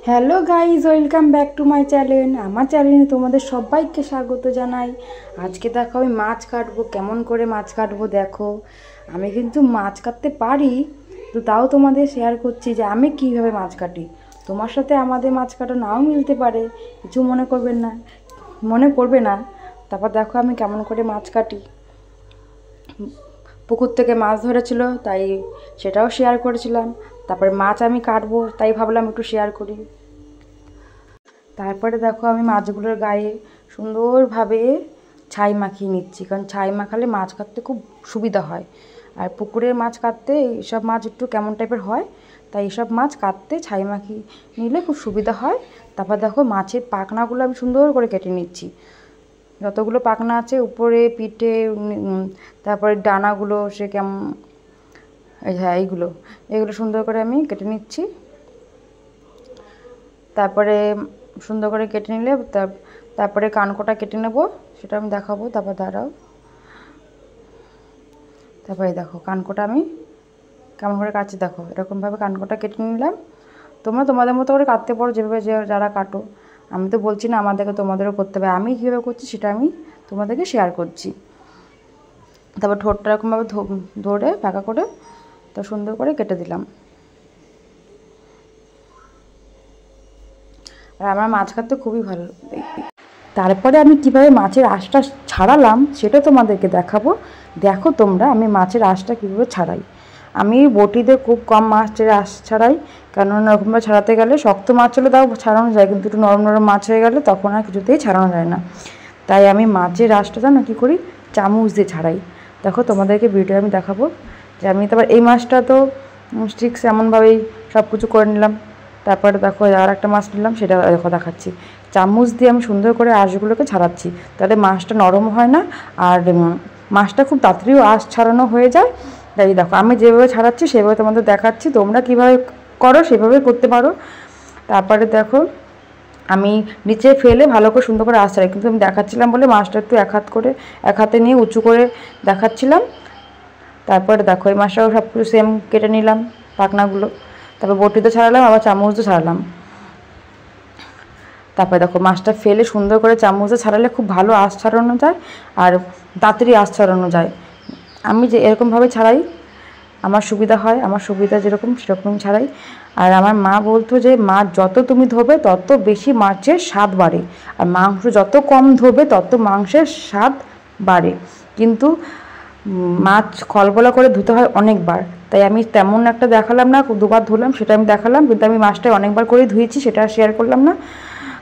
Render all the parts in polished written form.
Hello guys, welcome back to my channel. আমার চ্যানেলে তোমাদের সবাইকে স্বাগত জানাই। আজকে দেখো আমি মাছ কাটবো। কেমন করে মাছ কাটবো দেখো। আমি কিন্তু মাছ কাটতে পারি, তো তাও তোমাদের শেয়ার করছি যে আমি কীভাবে মাছ কাটি। তোমার সাথে আমাদের মাছ কাটা নাও মিলতে পারে, কিছু মনে করবে না। তারপর দেখো আমি কেমন করে মাছ কাটি। পুকুর থেকে মাছ ধরেছিল, তাই সেটাও শেয়ার করেছিলাম। তারপরে মাছ আমি কাটবো, তাই ভাবলাম একটু শেয়ার করি। তারপরে দেখো আমি মাছগুলোর গায়ে সুন্দরভাবে ছাই মাখিয়ে নিচ্ছি, কারণ ছাই মাখালে মাছ কাটতে খুব সুবিধা হয়। আর পুকুরের মাছ কাটতে এইসব মাছ একটু কেমন টাইপের হয়, তাই এইসব মাছ কাটতে ছাই মাখিয়ে নিলে খুব সুবিধা হয়। তারপর দেখো মাছের পাখনাগুলো আমি সুন্দর করে কেটে নিচ্ছি। যতগুলো পাখনা আছে উপরে, পিঠে, তারপরে ডানাগুলো, সে কেমন এইগুলো সুন্দর করে আমি কেটে নিচ্ছি। তারপরে সুন্দর করে কেটে নিলে তারপরে কানকোটা কেটে নেব, সেটা আমি দেখাবো। তারপর দাঁড়াও, তারপরে দেখো কানকোটা আমি কেমন করে কাটছি দেখো। এরকমভাবে কানকোটা কেটে নিলাম। তোমরা তোমাদের মতো করে কাটতে পারো, যেভাবে যারা কাটো। আমি তো বলছি না আমাদেরকে তোমাদেরও করতে হবে, আমি কীভাবে করছি সেটা আমি তোমাদেরকে শেয়ার করছি। তারপর ঠোঁটটা এরকমভাবে ধরে ফাঁকা করে তো সুন্দর করে কেটে দিলাম। আর আমার মাছ কাটতে খুবই ভালো। তারপরে আমি কিভাবে মাছের আঁশটা ছাড়ালাম সেটা তোমাদেরকে দেখাবো। দেখো তোমরা আমি মাছের আঁশটা কীভাবে ছাড়াই। আমি বটিতে খুব কম মাছের আঁশ ছাড়াই, কারণ এরকমভাবে ছাড়াতে গেলে শক্ত মাছ হলে তাও ছাড়ানো যায়, কিন্তু একটু নরম নরম মাছ হয়ে গেলে তখন আর কিছুতেই ছাড়ানো যায় না। তাই আমি মাছের আঁশটা জানো কী করি, চামচ দিয়ে ছাড়াই। দেখো তোমাদেরকে ভিডিও আমি দেখাবো যে আমি তারপর এই মাছটা তো ঠিক এমনভাবেই সব কিছু করে নিলাম। তারপরে দেখো আর একটা মাছ নিলাম, সেটা দেখো দেখাচ্ছি। চামচ দিয়ে আমি সুন্দর করে আঁশগুলোকে ছাড়াচ্ছি, তাহলে মাছটা নরম হয় না, আর মাছটা খুব তাড়াতাড়িও আঁশ ছাড়ানো হয়ে যায়। তাই দেখো আমি যেভাবে ছাড়াচ্ছি সেভাবে তোমাদের দেখাচ্ছি, তোমরা কীভাবে করো সেভাবে করতে পারো। তারপরে দেখো আমি নিচে ফেলে ভালো করে সুন্দর করে আঁশ ছাড়াই, কিন্তু আমি দেখাচ্ছিলাম বলে মাছটা একটু এক হাতে নিয়ে উঁচু করে দেখাচ্ছিলাম। তারপরে দেখো এই মাছটাও সব কিছু সেম কেটে নিলাম পাখনাগুলো। তারপর বটিতে ছাড়ালাম, আবার চামচতে ছাড়ালাম। তারপরে দেখো মাছটা ফেলে সুন্দর করে চামচে ছাড়ালে খুব ভালো আঁশ ছাড়ানো যায়, আর তাড়াতাড়ি আঁশ ছাড়ানো যায়। আমি যে এরকমভাবে ছাড়াই, আমার সুবিধা হয়, আমার সুবিধা যেরকম সেরকম ছাড়াই। আর আমার মা বলতো যে মাছ যত তুমি ধোবে তত বেশি মাছের স্বাদ বাড়ে, আর মাংস যত কম ধোবে তত মাংসের স্বাদ বাড়ে। কিন্তু মাছ খলবলা করে ধুতে হয় অনেকবার, তাই আমি তেমন একটা দেখালাম না, দুবার ধুলাম সেটা আমি দেখালাম, কিন্তু আমি মাছটা অনেকবার করেই ধুয়েছি, সেটা শেয়ার করলাম না,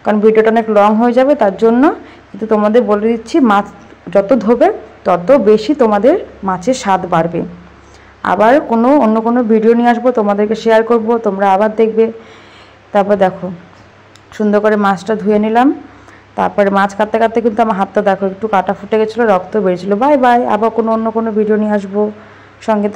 কারণ ভিডিওটা অনেক লং হয়ে যাবে তার জন্য। কিন্তু তোমাদের বলে দিচ্ছি, মাছ যত ধোবে তত বেশি তোমাদের মাছের স্বাদ বাড়বে। আবার অন্য কোনো ভিডিও নিয়ে আসবো, তোমাদেরকে শেয়ার করব, তোমরা আবার দেখবে। তারপর দেখো সুন্দর করে মাছটা ধুয়ে নিলাম। তারপরে মাছ কাটতে কাটতে কিন্তু আমার হাতটা দেখো একটু কাটা ফুটে গেছিলো, রক্ত বেরিয়েছিলো। বাই বাই, আবার অন্য কোনো ভিডিও নিয়ে আসবো, সঙ্গে